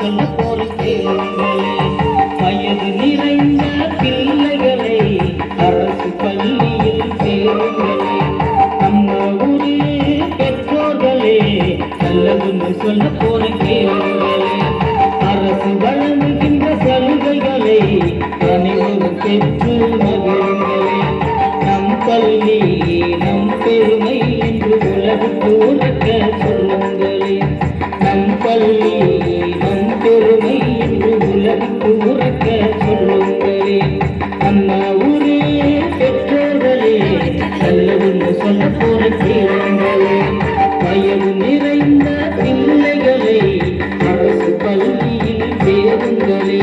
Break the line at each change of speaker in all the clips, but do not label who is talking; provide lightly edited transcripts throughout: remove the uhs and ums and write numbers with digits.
சொல்ல போற கேளுங்களே. வயது நிறைந்த பிள்ளைகளை அரசு பள்ளியில் சேருங்களே. நம்ம ஊரு பெற்றோர்களே நல்லதுன்னு சொல்ல போற கேளுங்களே. அரசு வழங்குகின்ற சலுகைகளை அனைவரும் பெற்று மகிழுங்களே. நம் பள்ளி நம் பெருமை என்று உலகுக்கு உரைக்க சொல்லுங்களே. நம் பள்ளி நம் பெருமை என்று உலகுக்கு உரைக்க சொல்லுங்களே. நம்ம ஊரே பெற்றோர்களே நல்லதுன்னு சொல்ல போற கேளுங்களே. வயது நிறைந்த பிள்ளைகளை அரசு பள்ளியில் சேருங்களே.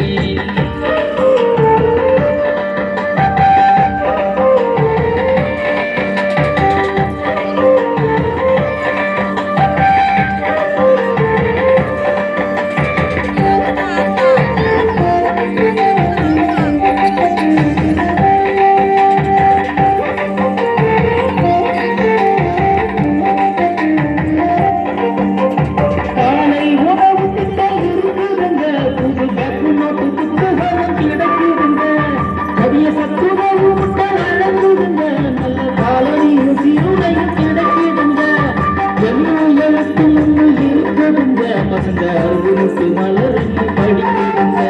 பசங்க அறிவுக்கு மலர்ந்து படிக்குதுங்க.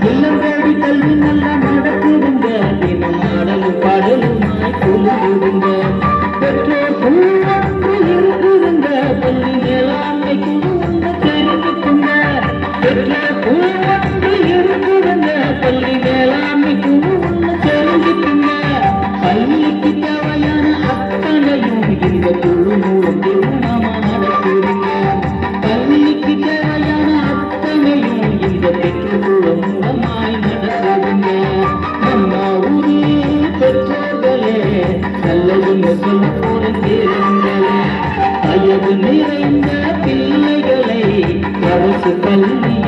இல்லங்கடி கல்வி நல்லா நடக்குதுங்க. தினம் ஆடலும் பாடலுமாய் கொள்ளுதுங்க. பெற்றோர் குழு இருக்குதுங்க. பள்ளி மேலாண்மை குழு ஒன்று தெரிஞ்சுக்குங்க. பெற்றோர் குழு ஒன்று இருக்குதுங்க. பள்ளி மேலாண்மை குழு ஒன்று தெரிஞ்சுக்குங்க. பள்ளிக்கு தேவையான அத்தனையும் இந்த குழு மூலம் திருமணமா நடக்குதுங்க. பள்ளிக்கு தேவையான அத்தனையும் இந்த பெற்றோர் மூலமாய் நடக்குதுங்க. நம்ம ஊரு பெற்றோர்களே நல்லதுன்னு சொல்ல போற கேளுங்களே. வயது நிறைந்த பிள்ளைகளை அரசு பள்ளி